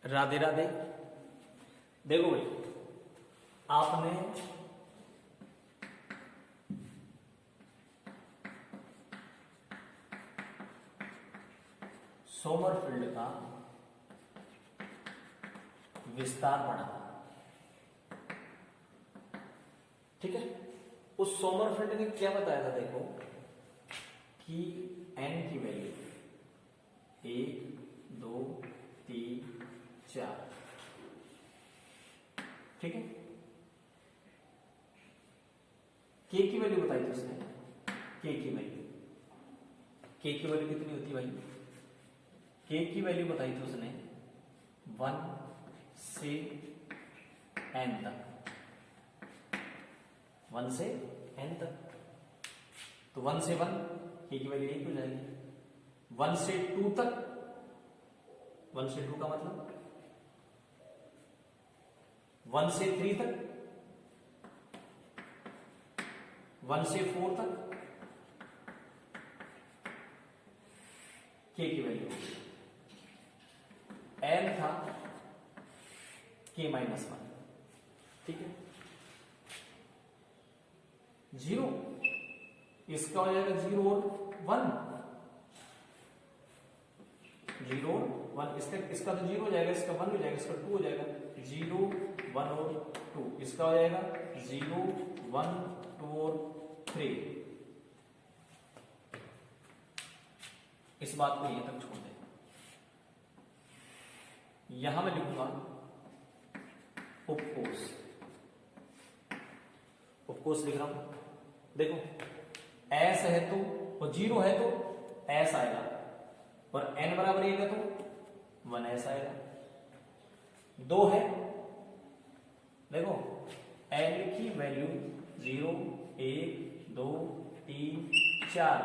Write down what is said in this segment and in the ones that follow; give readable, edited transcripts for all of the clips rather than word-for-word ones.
राधे राधे। देखो भाई, आपने सोमरफेल्ड का विस्तार पढ़ा, ठीक है। उस सोमरफेल्ड ने क्या बताया था, देखो कि n की वैल्यू 1 2 3 4, ठीक है। k की वैल्यू बताई थी उसने, k की वैल्यू कितनी होती है भाई, k की वैल्यू बताई थी उसने 1 से n तक, 1 से n तक। तो 1 से 1 k की वैल्यू 1 हो जाएगी। 1 से 2 तक, 1 से 2 का मतलब 1 से 3 तक, 1 से 4 तक k की वैल्यू n था k -1, ठीक है। 0 इसका हो जाएगा 0 और 1, 0 और 1, इसका तो 0 हो जाएगा, इसका 1 हो जाएगा, इसका 2 हो जाएगा। 0 1 और 2, इसका हो जाएगा 0 1 2 और 3। इस बात को यहां तक छोड़ दें। यहां मैं लिखूंगा उपकोष लिख रहा हूं। देखो एस है तो, और 0 है तो एस आएगा, और n बराबर 1 है तो 1s आएगा। 2 है, देखो n की वैल्यू 0 1 2 3 4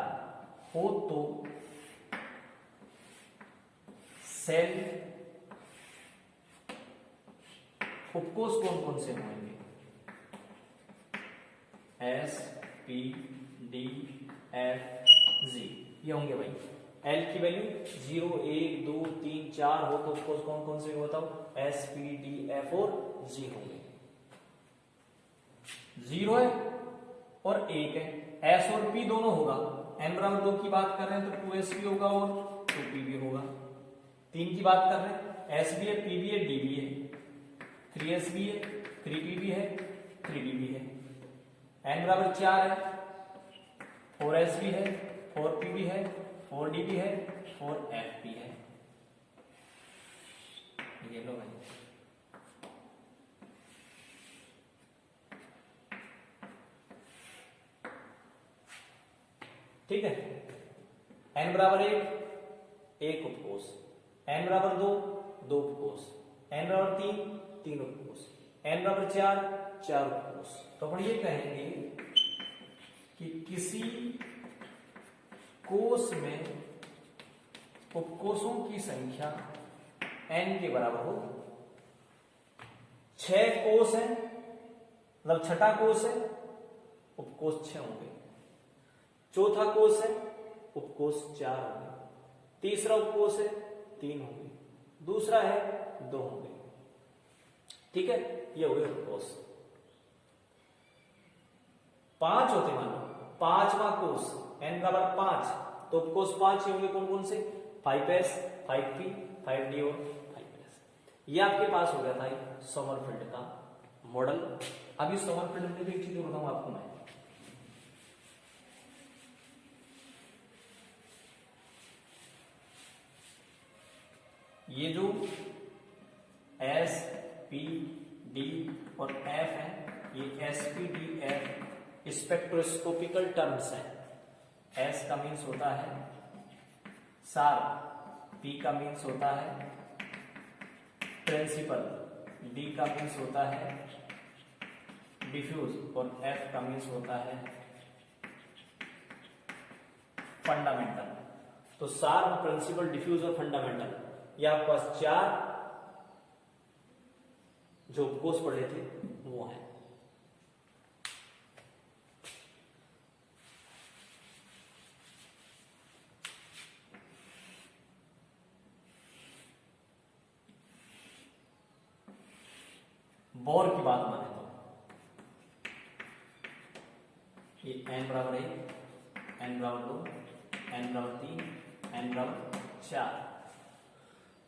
हो तो सेल उपकोष कौन कौन से होंगे, S P D F G ये होंगे भाई। L की वैल्यू 0 1 2 3 4 हो तो उपकोष कौन कौन से बताओ, S P D F और G होंगे। 0 है और 1 है, S और P दोनों होगा। n बराबर 2 की बात कर रहे हैं तो 2s भी होगा और 2p भी होगा। 3 की बात कर रहे हैं, s भी है, p भी है, d भी है, 3s भी है, 3p भी है, 3d भी है। n बराबर 4 है, 4s भी है, 4p भी है, 4d भी है, 4f भी है। ये लो भाई, ठीक है। n बराबर 1 उपकोष, n बराबर 2 उपकोष, n बराबर 3 उपकोष, n बराबर 4 उपकोष। तो अपन ये कहेंगे कि किसी कोष में उपकोषों की संख्या n के बराबर हो। 6 कोष है, मतलब छठा कोष है, उपकोष 6 होंगे। चौथा कोष है, उपकोष 4 होंगे। तीसरा उपकोष है, 3 होंगे। दूसरा है, 2 होंगे, ठीक है। ये हो गए उपकोष। 5 होते मान लो, 5वां कोष n बराबर 5, तो उपकोष 5 ही होंगे। कौन कौन से, 5s 5p 5d और 5s। ये आपके पास हो गया था सोमरफेल्ड का मॉडल। अभी सोमरफेल्ड में भी एक चीज बताऊं आपको मैं, ये जो S P D और F है, ये S P D F spectroscopical terms हैं। S का मीन्स होता है शार्प, P का मीन्स होता है प्रिंसिपल, D का मीन्स होता है डिफ्यूज और F का मीन्स होता है फंडामेंटल। तो शार्प, प्रिंसिपल, डिफ्यूज और फंडामेंटल, ये आपके पास 4 जो उपकोष पढ़े थे वो हैं। बोर की बात माने तो ये n बराबर 1, n बराबर 2, n बराबर 3, n बराबर 4।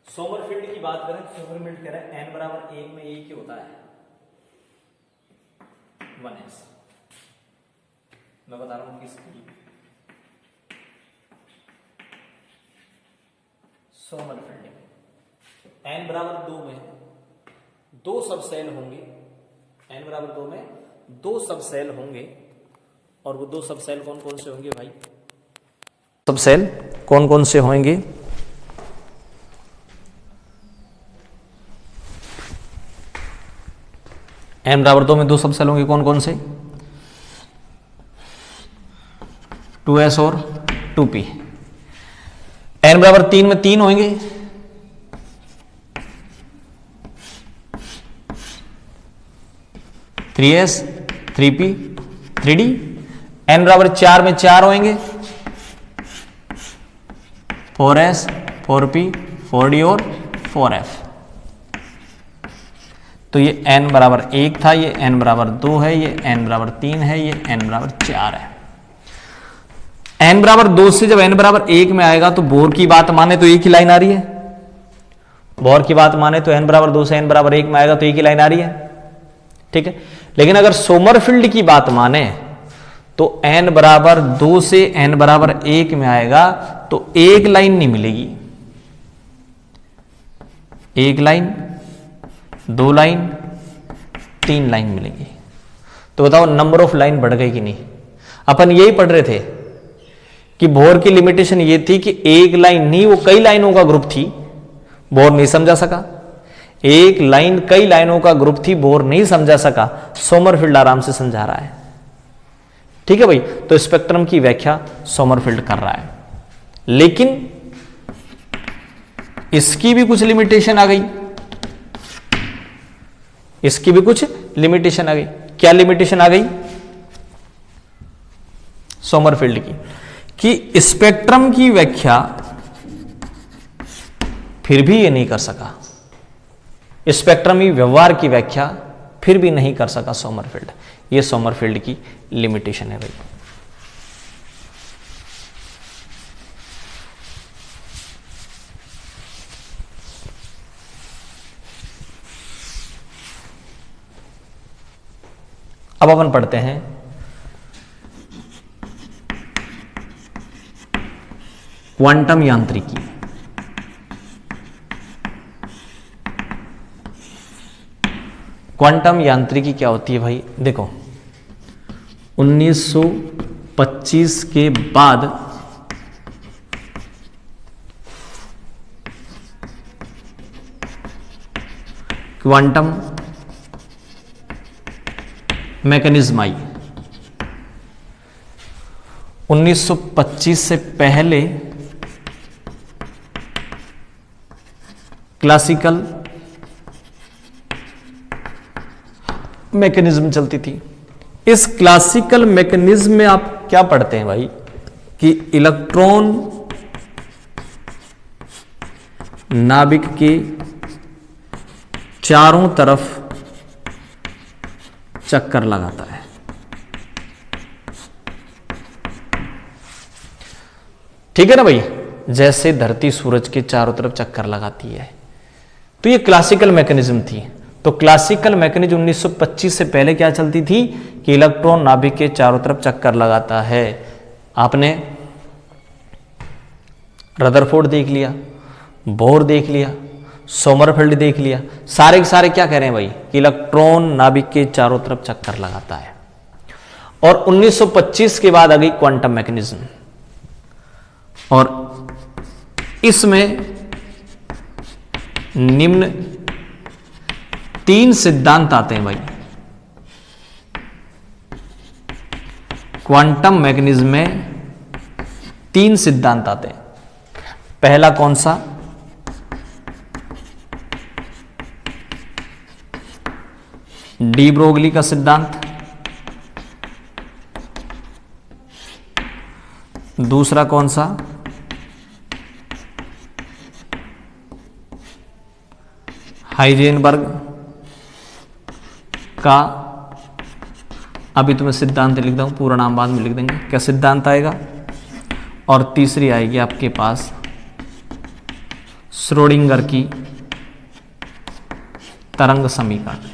सोमरफेल्ड की बात करें तो सोमरफेल्ड कह रहा है n बराबर 1 में एक ही होता है 1s। मैं बता रहा हूं किसकी, सोमरफेल्ड n बराबर 2 में दो सब सेल होंगे, n बराबर 2 में दो सब सेल होंगे, और वो दो सब सेल कौन कौन से होंगे भाई? सब सेल कौन कौन से होंगे? n बराबर 2 में दो सब सेल होंगे, कौन कौन से? 2s और 2p। n बराबर 3 में 3 होंगे, three S, 3p, 3d। n बराबर 4 में 4 होंगे, 4s, 4p, 4d और 4f। तो ये n बराबर 1 था, ये n बराबर 2 है, ये n बराबर 3 है, ये n बराबर 4 है। n बराबर 2 से जब n बराबर 1 में आएगा तो बोर की बात माने तो एक ही लाइन आ रही है। बोर की बात माने तो n बराबर 2 से n बराबर 1 में आएगा तो एक ही लाइन आ रही है, ठीक है। लेकिन अगर सोमरफेल्ड की बात माने तो n बराबर 2 से n बराबर 1 में आएगा तो एक लाइन नहीं मिलेगी, एक लाइन, दो लाइन, 3 लाइन मिलेंगी। तो बताओ नंबर ऑफ लाइन बढ़ गई कि नहीं? अपन यही पढ़ रहे थे कि बोर की लिमिटेशन ये थी कि एक लाइन नहीं, वो कई लाइनों का ग्रुप थी, बोर नहीं समझा सका। एक लाइन कई लाइनों का ग्रुप थी, बोर नहीं समझा सका। सोमरफेल्ड आराम से समझा रहा है, ठीक है भाई। तो स्पेक्ट्रम की व्याख्या सोमरफेल्ड कर रहा है, लेकिन इसकी भी कुछ लिमिटेशन आ गई, इसकी भी कुछ लिमिटेशन आ गई। क्या लिमिटेशन आ गई सोमरफेल्ड की? कि स्पेक्ट्रम की व्याख्या फिर भी ये नहीं कर सका, स्पेक्ट्रमी व्यवहार की व्याख्या फिर भी नहीं कर सका सोमरफेल्ड। ये सोमरफेल्ड की लिमिटेशन है भाई। अब अपन पढ़ते हैं क्वांटम यांत्रिकी। क्वांटम यांत्रिकी क्या होती है भाई? देखो 1925 के बाद क्वांटम मैकेनिज्म आई। 1925 से पहले क्लासिकल मैकेनिज्म चलती थी। इस क्लासिकल मैकेनिज्म में आप क्या पढ़ते हैं भाई? कि इलेक्ट्रॉन नाभिक के चारों तरफ चक्कर लगाता है। ठीक है ना भाई? जैसे धरती सूरज के चारों तरफ चक्कर लगाती है। तो ये क्लासिकल मैकेनिज्म थी। तो क्लासिकल मैकेनिज्म 1925 से पहले क्या चलती थी कि इलेक्ट्रॉन नाभिक के चारों तरफ चक्कर लगाता है। आपने रदरफोर्ड देख लिया, बोर देख लिया, सोमरफेल्ड देख लिया, सारे के सारे क्या कह रहे हैं भाई कि इलेक्ट्रॉन नाभिक के चारों तरफ चक्कर लगाता है। और 1925 के बाद आ गई क्वांटम मैकेनिज्म, और इसमें निम्न 3 सिद्धांत आते हैं भाई। क्वांटम मैकेनिज्म में 3 सिद्धांत आते हैं। पहला कौन सा? डी ब्रोगली का सिद्धांत। दूसरा कौन सा? हाइजेनबर्ग। का, अभी तो मैं सिद्धांत लिख दूँ, पूरा नाम बाद में लिख देंगे, क्या सिद्धांत आएगा। और तीसरी आएगी आपके पास श्रोडिंगर की तरंग समीकरण।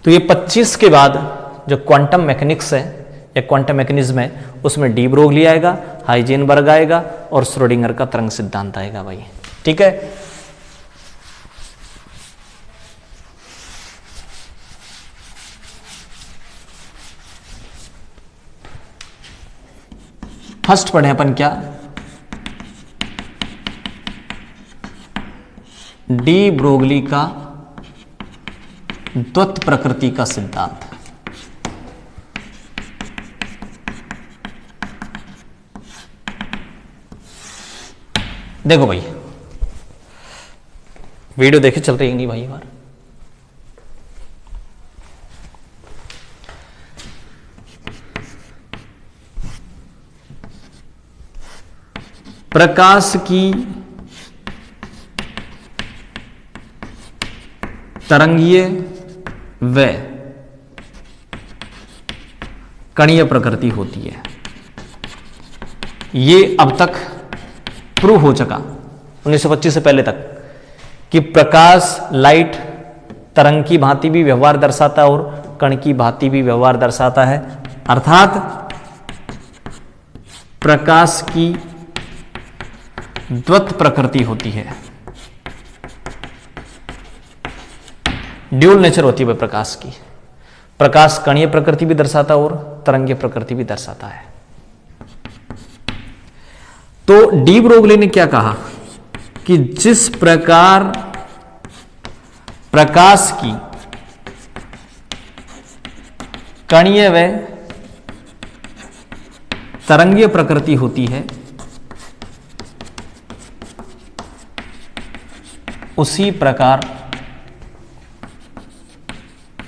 तो ये 25 के बाद जो क्वांटम मैकेनिक्स है या क्वांटम मैकेनिज्म है उसमें डी ब्रोगली आएगा, हाइजेनबर्ग आएगा और श्रोडिंगर का तरंग सिद्धांत आएगा भाई। ठीक है, फर्स्ट पढ़े अपन क्या, डी ब्रोगली का द्वैत प्रकृति का सिद्धांत। देखो भाई, वीडियो देखे चल रही है नहीं भाई बार, प्रकाश की तरंगीय व कणीय प्रकृति होती है। ये अब तक प्रूव हो चुका 1925 से पहले तक कि प्रकाश लाइट तरंग की भांति भी व्यवहार दर्शाता है और कण की भांति भी व्यवहार दर्शाता है, अर्थात प्रकाश की द्वैत प्रकृति होती है, ड्यूल नेचर होती है प्रकाश की। प्रकाश कणीय प्रकृति भी दर्शाता है और तरंगीय प्रकृति भी दर्शाता है। तो डी ब्रोगली ने क्या कहा कि जिस प्रकार प्रकाश की कणीय व तरंगीय प्रकृति होती है, उसी प्रकार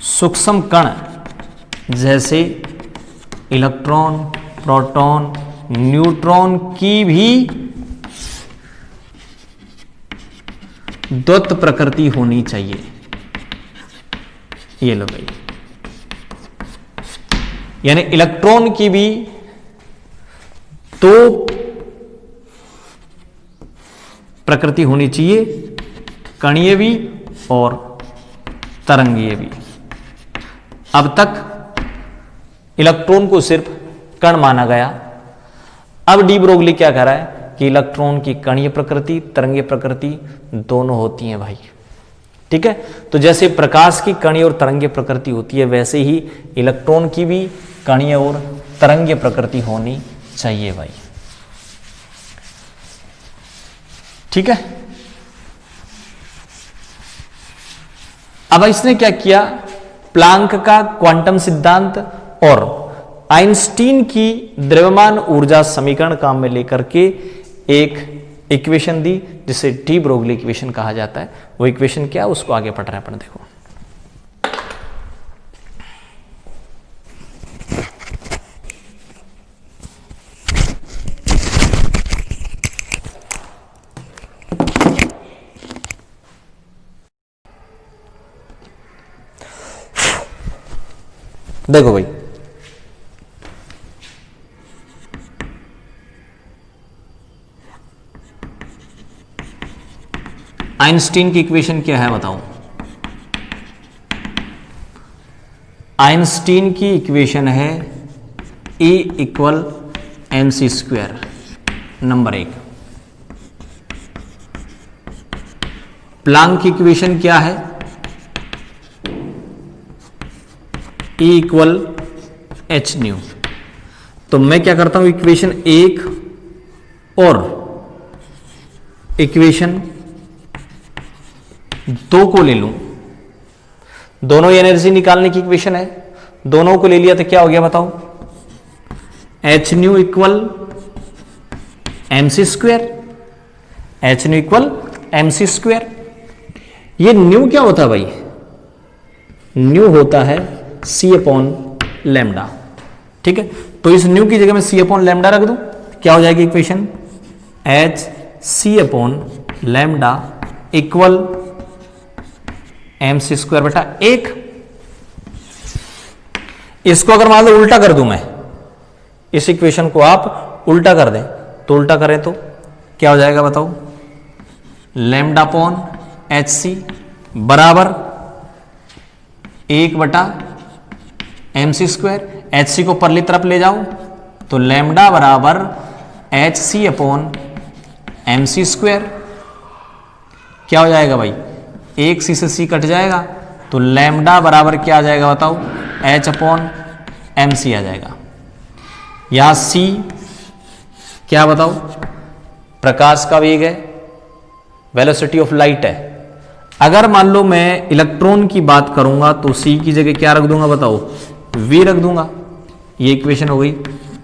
सूक्ष्म कण जैसे इलेक्ट्रॉन, प्रोटॉन, न्यूट्रॉन की भी द्वैत प्रकृति होनी चाहिए। ये लो भाई, यानी इलेक्ट्रॉन की भी दो प्रकृति होनी चाहिए, कणीय भी और तरंगीय भी। अब तक इलेक्ट्रॉन को सिर्फ कण माना गया, अब डी ब्रोगली क्या कह रहा है कि इलेक्ट्रॉन की कणीय प्रकृति, तरंगीय प्रकृति दोनों होती हैं भाई। ठीक है, तो जैसे प्रकाश की कणीय और तरंगीय प्रकृति होती है, वैसे ही इलेक्ट्रॉन की भी कणीय और तरंगीय प्रकृति होनी चाहिए भाई। ठीक है, अब इसने क्या किया, प्लांक का क्वांटम सिद्धांत और आइंस्टीन की द्रव्यमान ऊर्जा समीकरण काम में लेकर के एक इक्वेशन दी जिसे डी ब्रोगली इक्वेशन कहा जाता है। वो इक्वेशन क्या है उसको आगे पढ़ रहे हैं अपन। देखो देखो भाई, आइंस्टीन की इक्वेशन क्या है बताओ। आइंस्टीन की इक्वेशन है E equal mc square, number 1। Planck की इक्वेशन क्या है, E इक्वल एच न्यू। तो मैं क्या करता हूं, इक्वेशन 1 और इक्वेशन 2 को ले लूं, दोनों एनर्जी निकालने की इक्वेशन है, दोनों को ले लिया तो क्या हो गया बताओ, H new equal mc square, H new equal mc square. ये न्यू क्या होता है भाई, न्यू होता है c अपॉन लैम्डा। ठीक है, तो इस न्यू की जगह में c अपॉन लैम्डा रख दूं, क्या हो जाएगी equation, H C upon lambda equal MC square बटा 1। इसको अगर मान लो उल्टा कर दूं मैं, इस इक्वेशन को आप उल्टा कर दें, तो उल्टा करें तो क्या हो जाएगा बताओ, लैम्डा अपॉन HC बराबर 1 बटा MC स्क्वायर। HC को परली तरफ ले जाओ तो लैम्डा बराबर HC अपॉन MC स्क्वायर। क्या हो जाएगा भाई, 1 C से C कट जाएगा तो लैम्डा बराबर क्या आ जाएगा बताओ, H अपॉन MC आ जाएगा। यहां C क्या बताओ, प्रकाश का वेग है, वेलोसिटी ऑफ लाइट है। अगर मान लो मैं इलेक्ट्रॉन की बात करूंगा तो C की जगह क्या रख दूंगा बताओ, V रख दूंगा। ये इक्वेशन हो गई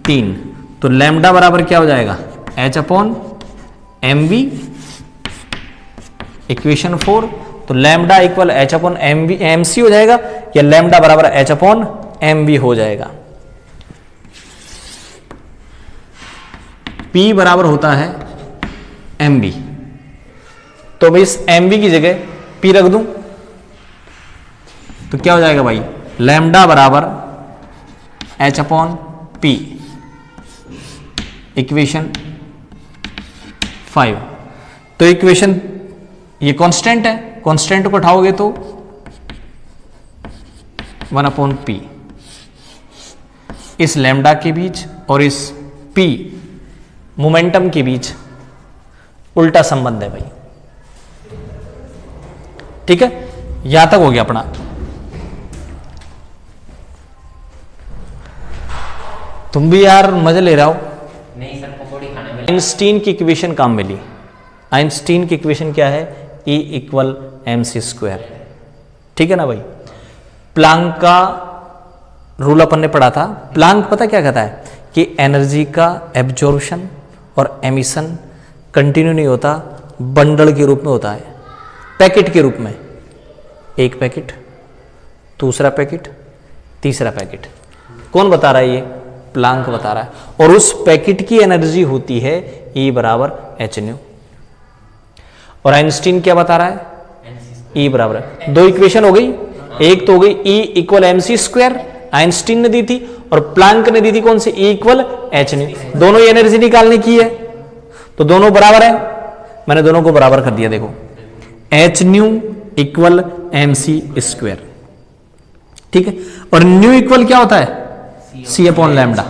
3। तो लैम्डा बराबर क्या हो जाएगा, H अपॉन MV। इक्वेशन 4, तो lambda equal H upon MC हो जाएगा, या लैम्डा बराबर H अपॉन MV हो जाएगा। P बराबर होता है MV, तो मैं इस MV की जगह P रख दूं तो क्या हो जाएगा भाई, लैम्डा बराबर H अपॉन P। इक्वेशन 5। तो इक्वेशन ये कांस्टेंट है, कांस्टेंट को उठाओगे तो 1 अपॉन P। इस लैम्डा के बीच और इस P मोमेंटम के बीच उल्टा संबंध है भाई। ठीक है, यहां तक हो गया अपना। तुम भी यार मजे ले रहे हो। नहीं सर, पकौड़ी खाने में। आइंस्टीन की इक्वेशन काम मिली। आइंस्टीन की इक्वेशन क्या है, E इक्वल MC स्क्वायर। ठीक है ना भाई। प्लांक का रूल अपन ने पढ़ा था। प्लांक पता क्या कहता है कि एनर्जी का एब्जॉर्प्शन और एमिशन कंटिन्यू नहीं होता, बंडल के रूप में होता है, पैकेट के रूप में। एक पैकेट, दूसरा पैकेट, तीसरा पैकेट। कौन बता रहा है ये, प्लांक बता रहा है। और उस पैकेट की एनर्जी होती है E बराबर hν। और आइंस्टीन क्या बता रहा है, E बराबर है। दो इक्वेशन हो गई, एक तो हो गई E equal MC square, Einstein ने दी थी, और प्लांक ने दी थी कौन सी, E इक्वल hν। दोनों ही एनर्जी निकालने की है, तो दोनों बराबर है। मैंने दोनों को बराबर कर दिया, देखो hν इक्वल MC स्क्वायर। ठीक है, और न्यू इक्वल क्या होता है, C अपॉन लैम्डा।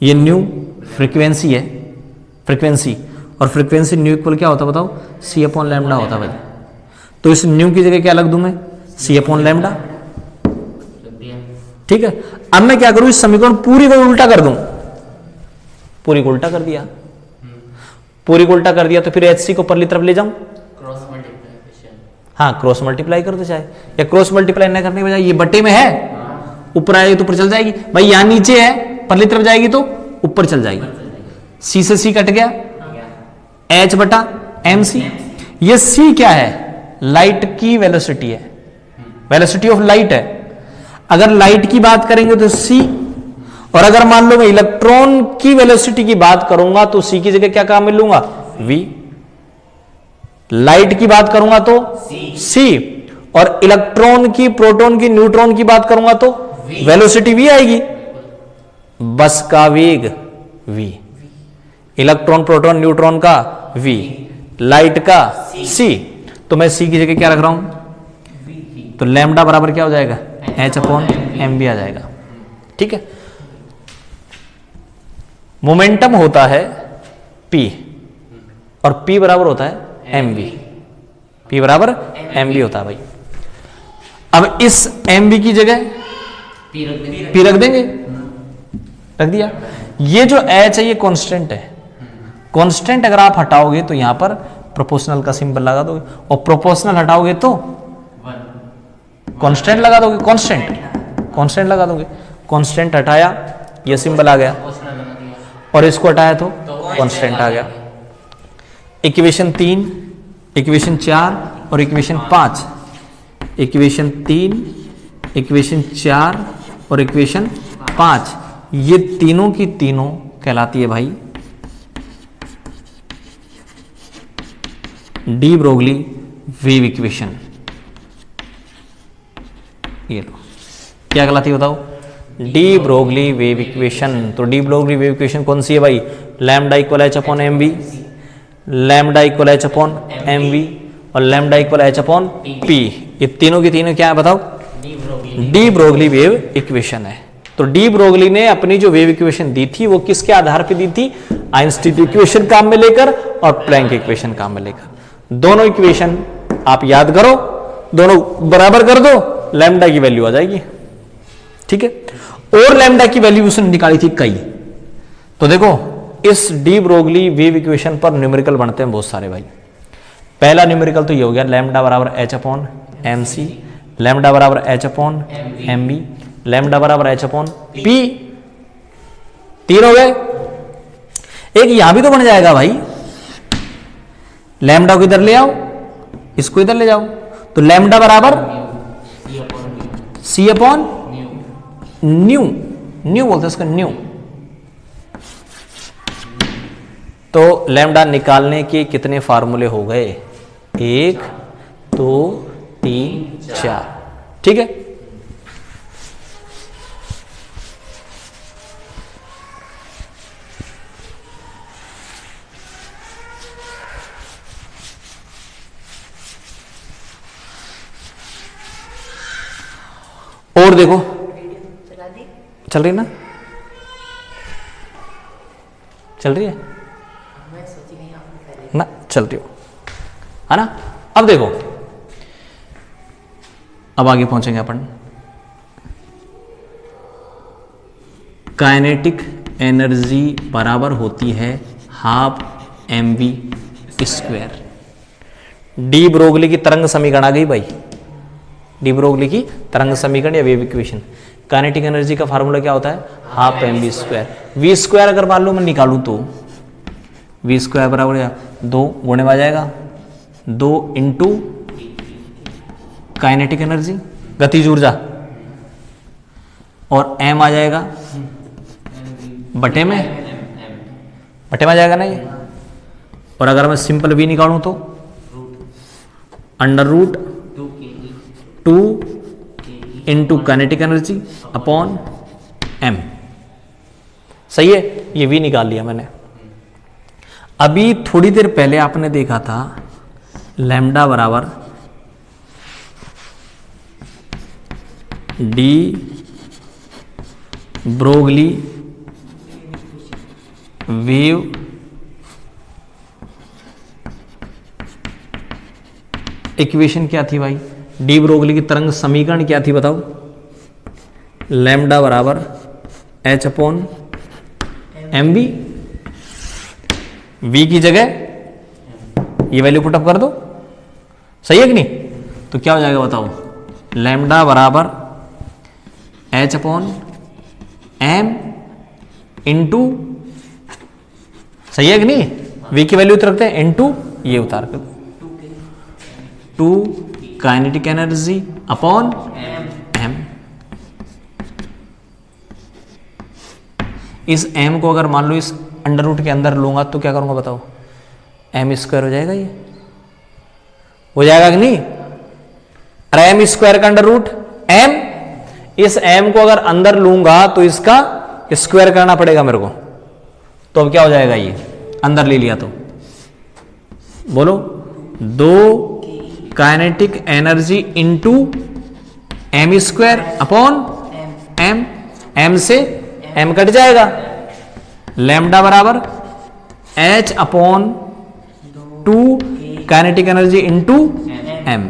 ये न्यू फ्रीक्वेंसी है, फ्रीक्वेंसी, और फ्रीक्वेंसी न्यू इक्वल क्या होता है बताओ, C अपॉन लैम्डा होता है भाई। तो इस न्यू की जगह क्या लग दूं मैं, C अपॉन लैम्डा। ठीक है, अब मैं क्या करूं, इस समीकरण पूरी को उल्टा कर दूं। पूरी को उल्टा कर दिया, पूरी को उल्टा कर दिया तो फिर HC को परली तरफ ले जाऊं। Cross multiplication. हाँ, क्रॉस मल्टीप्लाई कर दो चाहे, या क्रॉस मल्टीप्लाई न करने के बजाय ये बटे में है, ऊपर आएगी तो ऊपर चल जाएगी भाई। यहां नीचे है, परली तरफ जाएगी तो ऊपर चल जाएगी। C से C कट गया, H बटा MC। ये C क्या है, लाइट की वेलोसिटी है, वेलोसिटी ऑफ लाइट है। अगर लाइट की बात करेंगे तो C, और अगर मान लो मैं इलेक्ट्रॉन की वेलोसिटी की बात करूंगा तो C की जगह क्या काम मिलूंगा, V। लाइट की बात करूंगा तो C, और इलेक्ट्रॉन की, प्रोटॉन की, न्यूट्रॉन की बात करूंगा तो वेलोसिटी V आएगी। बस का वेग V, इलेक्ट्रॉन, प्रोटॉन, न्यूट्रॉन का V, लाइट का C। तो मैं C की जगह क्या रख रहा हूं, तो लैम्डा बराबर क्या हो जाएगा, H अपॉन MV आ जाएगा। ठीक है, मोमेंटम होता है P, और P बराबर होता है MV। P बराबर MV होता है भाई। अब इस MV की जगह P रख देंगे, रख दिया। ये जो H है ये कांस्टेंट है, कांस्टेंट अगर आप हटाओगे तो यहां पर प्रोपोर्शनल का सिंबल लगा दोगे, और प्रोपोर्शनल हटाओगे तो कांस्टेंट लगा दोगे, कांस्टेंट लगा दोगे। कांस्टेंट हटाया, ये सिंबल आ गया, और इसको हटाया तो कांस्टेंट आ गया। इक्वेशन 3, इक्वेशन 4 और इक्वेशन 5। इक्वेशन 3, इक्वेशन 4 और इक्वेशन 5, ये तीनों की तीनों कहलाती है भाई डी ब्रोगली वेव इक्वेशन। ये लो, क्या कहलाती है बताओ? De Broglie wave equation. तो डी ब्रोगली वेव इक्वेशन कौन सी है भाई? Lambda equal h upon M v, lambda equal h upon M v और lambda equal h upon p. ये तीनों की तीनों क्या है बताओ? डी ब्रोगली वेव इक्वेशन है। तो डी ब्रोगली ने अपनी जो वेव इक्वेशन दी थी वो किसके आधार पे दी थी? आइंस्टीन इक्वेशन काम में लेकर और प्लैंक इक्वेशन काम में लेकर। दोनों इक्वेशन आप याद करो, दोनों बराबर कर दो, लैम्डा की वैल्यू आ जाएगी। ठीक है, और लैम्डा की वैल्यू उसने निकाली थी कई। तो देखो इस डी ब्रोगली वेव इक्वेशन पर न्यूमेरिकल बनते हैं बहुत सारे भाई। पहला न्यूमेरिकल तो ये हो गया लैम्डा बराबर H upon m c, lambda बराबर H upon m b, lambda बराबर एच अपॉन पी। तीन हो गए। एक यहां भी तो बन जाएगा भाई, लैम्डा को इधर ले आओ, इसको इधर ले जाओ, तो लैम्डा बराबर सी अपॉन न्यू, न्यू बोलते हैं इसका न्यू। तो लैम्डा निकालने के कितने फार्मूले हो गए? 1 2 3 4। ठीक है, और देखो चल रही ना, चल रही है ना, चल रही हो है ना। अब देखो, अब आगे पहुंचेंगे अपन। काइनेटिक एनर्जी बराबर होती है half M V square. De Broglie की तरंग समीकरण आ गई भाई, डी ब्रोगली की तरंग समीकरण या वेव इक्वेशन। काइनेटिक एनर्जी का फार्मूला क्या होता है? Half M V square. V square अगर मान लो मैं निकालूं तो वी स्क्वायर बराबर या 2 गुणे में आ जाएगा 2 इंटू काइनेटिक एनर्जी गतिज ऊर्जा, और एम आ जाएगा बटे में आ जाएगा ना ये। और अगर मैं सिंपल वी निकालूं तो under root 2 into kinetic energy upon M. सही है, ये वी निकाल लिया मैंने। अभी थोड़ी देर पहले आपने देखा था लैम्डा बराबर डी ब्रोगली वेव इक्वेशन क्या थी भाई? डी ब्रोगली की तरंग समीकरण क्या थी बताओ? लैम्डा बराबर H upon M V. V की जगह ये वैल्यू पुटअप कर दो, सही है कि नहीं? तो क्या हो जाएगा बताओ? लैम्डा बराबर एच अपॉन एम इंटू, सही है कि नहीं? वी की वैल्यू उतर रखते हैं इंटू ये उतार कर 2 काइनेटिक एनर्जी अपॉन एम। इस एम को अगर मान लो इस अंडर रूट के अंदर लूंगा तो क्या करूंगा बताओ? एम स्क्वायर हो जाएगा, ये हो जाएगा कि नहीं? अरे एम स्क्वायर का अंडर रूट एम, इस एम को अगर अंदर लूंगा तो इसका स्क्वायर करना पड़ेगा मेरे को। तो अब क्या हो जाएगा? ये अंदर ले लिया तो बोलो 2 kinetic energy into M square upon M. M से एम कट जाएगा, लैम्डा बराबर H upon 2 kinetic energy into M.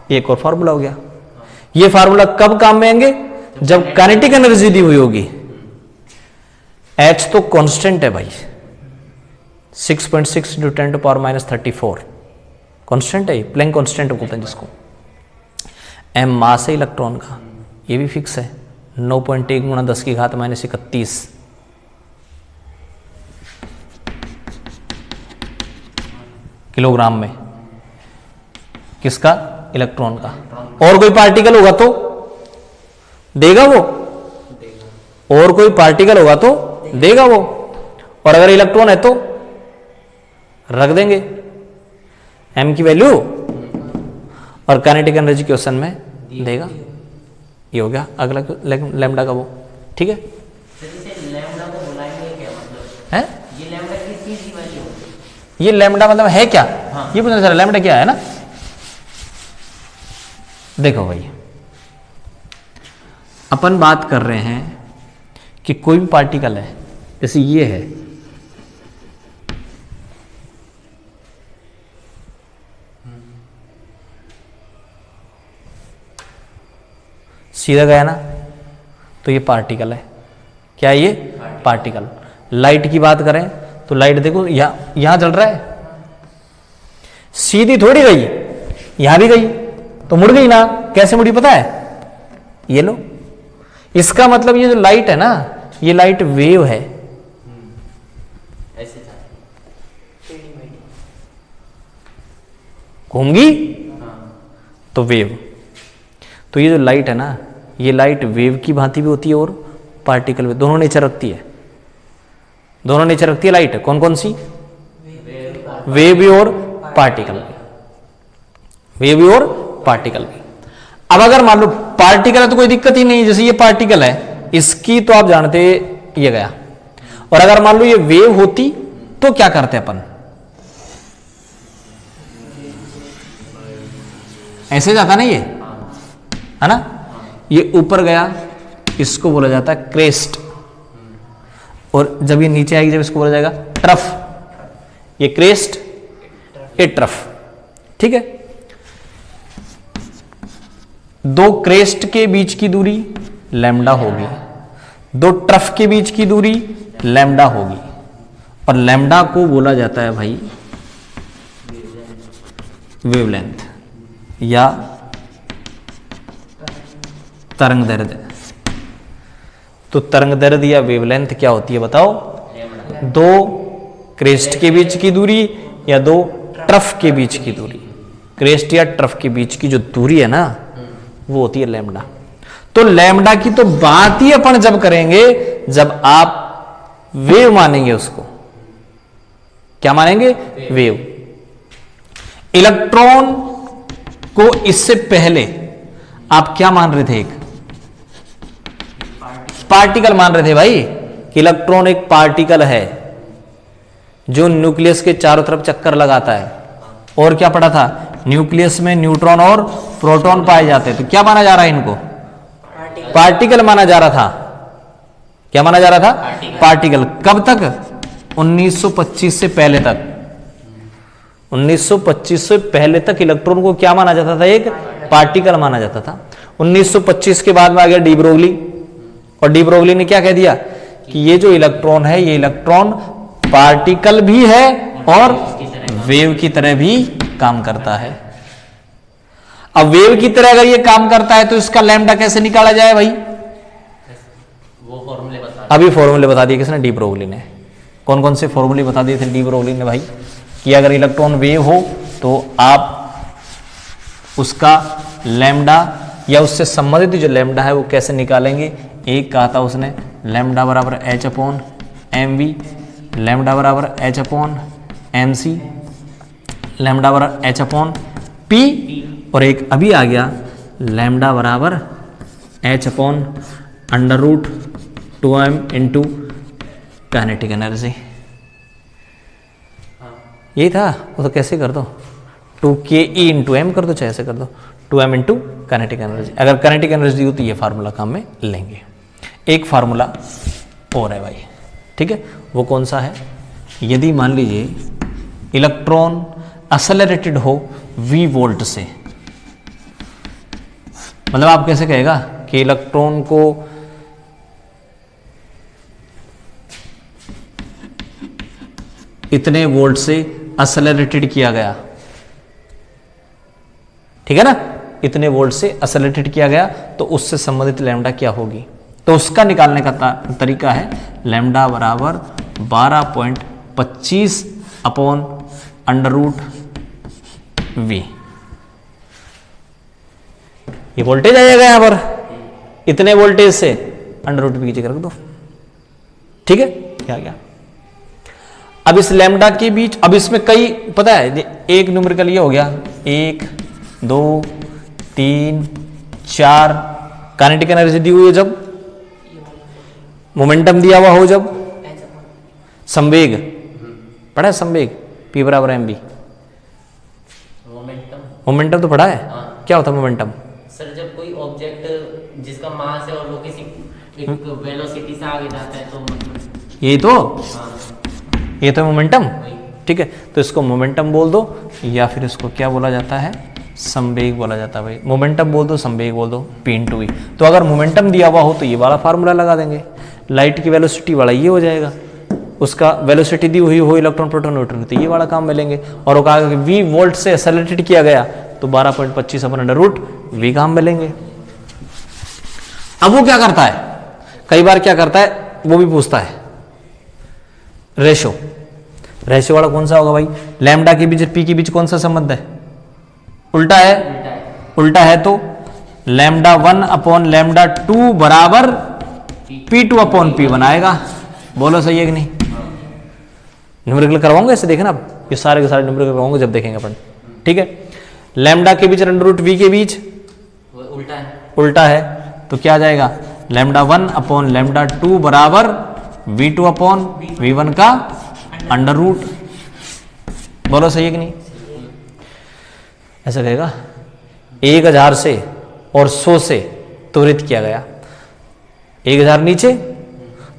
एक और फॉर्मूला हो गया। ये फार्मूला कब काम में आएंगे? जब काइनेटिक एनर्जी दी हुई होगी। एच तो कांस्टेंट है भाई, 6.6 इंटू 10 टू पावर -34 कांस्टेंट है, प्लैंक कांस्टेंट बोलते हैं जिसको। एम मास है इलेक्ट्रॉन का, ये भी फिक्स है 9.1 गुणा 10 की घात -31 किलोग्राम में। किसका? इलेक्ट्रॉन का। और कोई पार्टिकल होगा तो देगा वो, और कोई पार्टिकल होगा तो देगा वो, और अगर इलेक्ट्रॉन है तो रख देंगे। m की वैल्यू और काइनेटिक एनर्जी क्वेश्चन में देगा। ये हो गया अगला लैम्डा का वो, ठीक है। जैसे लैम्डा को बुलाएंगे क्या मतलब है ये लैम्डा किस चीज की वैल्यू होती है? ये लैम्डा मतलब है क्या? हाँ। ये पूछना चला लैम्डा क्या है ना। देखो भाई अपन बात कर रहे हैं कि कोई भी पार्टिकल है, जैसे ये है, सीधा गया ना, तो ये पार्टिकल है। क्या है ये? पार्टिकल। लाइट की बात करें तो लाइट देखो यहां जल रहा है, सीधी थोड़ी गई, यहां भी गई तो मुड़ गई ना। कैसे मुड़ी पता है? ये लो, इसका मतलब ये जो लाइट है ना, ये लाइट वेव है। ऐसे था घूमगी हाँ। तो वेव। तो ये जो लाइट है ना, ये लाइट वेव की भांति भी होती है और पार्टिकल में, दोनों नेचर रखती है। दोनों नेचर रखती है लाइट। कौन कौन सी? वेव भी और पार्टिकल भी। वेव भी और पार्टिकल भी। अब अगर मान लो पार्टिकल है तो कोई दिक्कत ही नहीं, जैसे ये पार्टिकल है, इसकी तो आप जानते ये गया। और अगर मान लो ये वेव होती तो क्या करते अपन? ऐसे जाता ना ये, है ना। ये ऊपर गया, इसको बोला जाता है क्रेस्ट। और जब ये नीचे आएगी, जब इसको बोला जाएगा ट्रफ। ये क्रेस्ट, ये ट्रफ, ठीक है। दो क्रेस्ट के बीच की दूरी लैम्डा होगी, दो ट्रफ के बीच की दूरी लैम्डा होगी। और लैम्डा को बोला जाता है भाई वेवलेंथ या तरंग दैर्ध्य। तो तरंग दैर्ध्य या वेवलेंथ क्या होती है बताओ? दो क्रेस्ट के बीच की दूरी या दो ट्रफ के बीच की दूरी। क्रेस्ट या ट्रफ के बीच की जो दूरी है ना, वो होती है लैम्डा। तो लैम्डा की तो बात ही अपन जब करेंगे जब आप वेव मानेंगे उसको। क्या मानेंगे? वेव। इलेक्ट्रॉन को इससे पहले आप क्या मान रहे थे? एक पार्टिकल मान रहे थे भाई, कि इलेक्ट्रॉन एक पार्टिकल है जो न्यूक्लियस के चारों तरफ चक्कर लगाता है। और क्या पढ़ा था? न्यूक्लियस में न्यूट्रॉन और प्रोटॉन पाए जाते हैं। तो क्या माना जा रहा है इनको? पार्टिकल माना जा रहा था। क्या माना जा रहा था? पार्टिकल। कब तक? 1925 से पहले तक। 1925 से पहले तक इलेक्ट्रॉन को क्या माना जाता था? एक पार्टिकल माना जाता था। 1925 के बाद में आ गया डी ब्रोगली, और डी ब्रोगली ने क्या कह दिया कि ये जो इलेक्ट्रॉन है, ये इलेक्ट्रॉन पार्टिकल भी है और वेव की तरह भी काम करता है। अब वेव की तरह अगर ये काम करता है तो इसका लैम्डा कैसे निकाला जाए भाई? वो फॉर्मूले बता अभी फॉर्मूले बता दिए किसने? डी ब्रोगली ने। कौन कौन से फॉर्मूले बता दिए थे डी ब्रोगली ने भाई? कि अगर इलेक्ट्रॉन वेव हो तो आप उसका लैम्डा या उससे संबंधित जो लैम्डा है वो कैसे निकालेंगे? एक कहा था उसने लैम्डा बराबर H upon M v, lambda बराबर H upon m c, lambda बराबर एच अपॉन पी, और एक अभी आ गया लैम्डा बराबर H upon under root 2m into kinetic energy. यही था वो। तो कैसे कर दो? 2ke इंटू एम कर दो, चाहे ऐसे कर दो 2m इंटू काइनेटिक एनर्जी। अगर काइनेटिक एनर्जी हो तो ये फार्मूला काम में लेंगे। एक फार्मूला और है भाई, ठीक है। वो कौन सा है? यदि मान लीजिए इलेक्ट्रॉन एक्सेलरेटेड हो v वोल्ट से, मतलब आप कैसे कहेगा कि इलेक्ट्रॉन को इतने वोल्ट से एक्सेलरेटेड किया गया, ठीक है ना, इतने वोल्ट से एक्सेलरेटेड किया गया, तो उससे संबंधित लैम्डा क्या होगी? तो उसका निकालने का तरीका है लैम्डा बराबर 12.25 अपॉन अंडर रूट वी। ये वोल्टेज आ जाएगा यहां पर, इतने वोल्टेज से अंडर रूट वी की जगह रख दो, ठीक है। क्या गया? अब इस लैम्डा के बीच, अब इसमें कई पता है, एक न्यूमेरिकल ये हो गया, 1 2 3 4 काइनेटिक एनर्जी दी हुई है जब, मोमेंटम दिया हुआ हो जब, संवेग पढ़ा है, संवेग P बराबर mv, मोमेंटम तो पढ़ा है। हाँ। क्या होता है मोमेंटम? सर जब कोई ऑब्जेक्ट जिसका मास है और वो किसी एक वेलोसिटी से आगे जाता है तो मतलब ये तो हाँ ये तो मोमेंटम, वही। ठीक है। तो इसको मोमेंटम बोल दो, या फिर इसको क्या बोला जाता है, संवेग बोला जाता है भाई। मोमेंटम बोल दो, संवेग बोल दो, P/V। तो अगर मोमेंटम दिया हुआ हो तो ये वाला फार्मूला लगा देंगे, लाइट की वेलोसिटी वाला ये हो जाएगा, उसका वेलोसिटी दी हुई हो इलेक्ट्रॉन प्रोटॉन न्यूट्रॉन, तो ये वाला काम मिलेंगे। और वो कहा कि v वोल्ट से एक्सेलरेटेड किया गया तो 12.25 अपन √v काम मिलेंगे। अब वो क्या करता है, कई बार क्या करता है वो भी पूछता है, रेशो, रेशो वाला कौन सा होगा भाई, लैम्डा के बीच p के बीच कौन सा संबंध है, उल्टा है, उल्टा है तो λ1/λ2 बराबर P2/P बनाएगा। बोलो सही है कि नहीं? न्यूमेरिकल करवाऊंगा इससे, देखना आप, ये सारे के सारे न्यूमेरिकल करवाऊंगा जब देखेंगे अपन, ठीक है। लैम्डा के बीच √v के बीच उल्टा है, उल्टा है, तो क्या आ जाएगा, λ1/λ2 बराबर v2/v1 का √। बोलो सही है कि नहीं? ऐसा कहेगा 1000 से और 100 से त्वरित किया गया, 1000 नीचे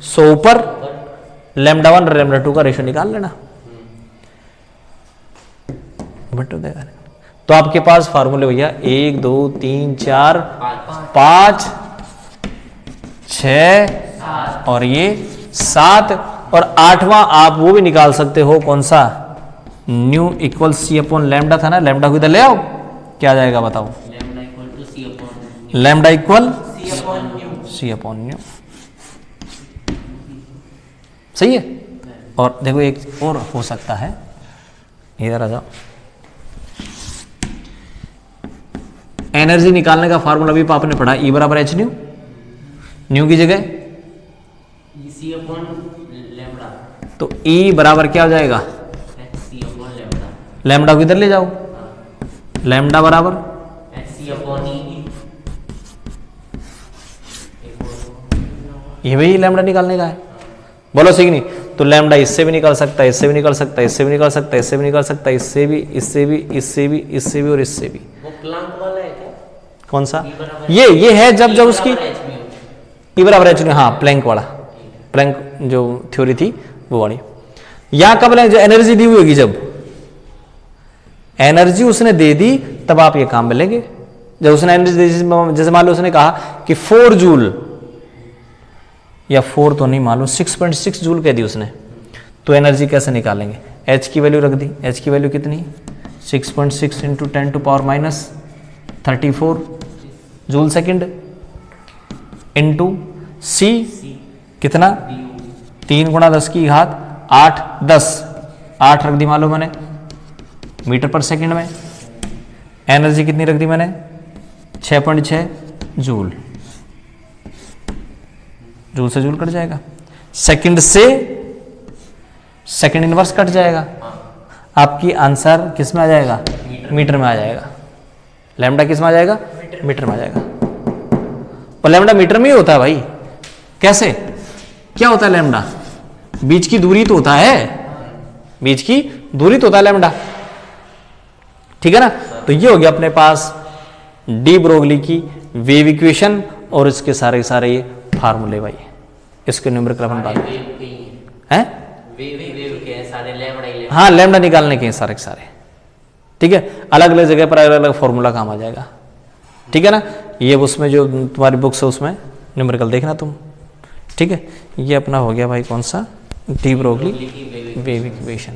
100 ऊपर, λ1 और λ2 का रेशो निकाल लेना, बट देगा। तो आपके पास फार्मूले भैया 1 2 3 4 5 6 और ये 7, और 8वां आप वो भी निकाल सकते हो, कौन सा, न्यू इक्वल c/λ था ना, लैम्डा को इधर ले आओ, क्या आ जाएगा बताओ, लैम्डा इक्वल c/ν, सही है। और देखो एक और हो सकता है, इधर आ जाओ, एनर्जी निकालने का फार्मूला भी आपने पढ़ा, E बराबर h न्यू, न्यू की जगह तो E बराबर क्या हो जाएगा, लैम्डा को इधर ले जाओ, लैम्डा बराबर ये वही लैम्डा निकालने का है। बोलो सही नहीं? तो लैम्डा इससे भी निकल सकता है, इससे भी निकल सकता है, इससे भी निकल सकता है, इससे भी निकल सकता है, इससे भी, इससे भी, इससे भी, इससे भी और इससे भी। वो प्लैंक वाला है क्या? कौन सा? ये है जब जब उसकी E बराबर h न्यू, हाँ प्लैंक वाला, प्लैंक जो थ्योरी थी वो वाली। यहां कब जो एनर्जी दी हुई होगी, जब एनर्जी उसने दे दी तब आप ये काम मिलेंगे। जब उसने एनर्जी दे दी, जैसे मान लो उसने कहा कि 4 जूल, या 4 तो नहीं, मान लो 6.6 जूल कह दी उसने, तो एनर्जी कैसे निकालेंगे, h की वैल्यू रख दी, h की वैल्यू कितनी, 6.6 into 10⁻34 joule second into c कितना, 3 × 10 की घात 8 10, 8 रख दी मान लो मैंने मीटर पर सेकंड में, एनर्जी कितनी रख दी मैंने, 6.6 जूल, जूल से जूल कट जाएगा, सेकंड से सेकंड इनवर्स कट जाएगा, आपकी आंसर किस में आ जाएगा, मीटर में आ जाएगा। लैम्डा किस में आ जाएगा, मीटर में आ जाएगा। और लैम्डा मीटर में ही होता है भाई, कैसे, क्या होता है लैम्डा, बीच की दूरी तो होता है, बीच की दूरी तो होता है लैम्डा, ठीक है ना। तो ये हो गया अपने पास डी ब्रोगली की वेव इक्वेशन और इसके सारे सारे ये फार्मूले भाई, इसके न्यूमेरिकल अपन बात हैं, हाँ लैम्डा निकालने के सारे के सारे, ठीक है। अलग अलग जगह पर अलग अलग फॉर्मूला काम आ जाएगा, ठीक है ना। ये उसमें जो तुम्हारी बुक्स है उसमें न्यूमेरिकल देखना तुम, ठीक है। ये अपना हो गया भाई कौन सा, डी ब्रोगली वेव इक्वेशन।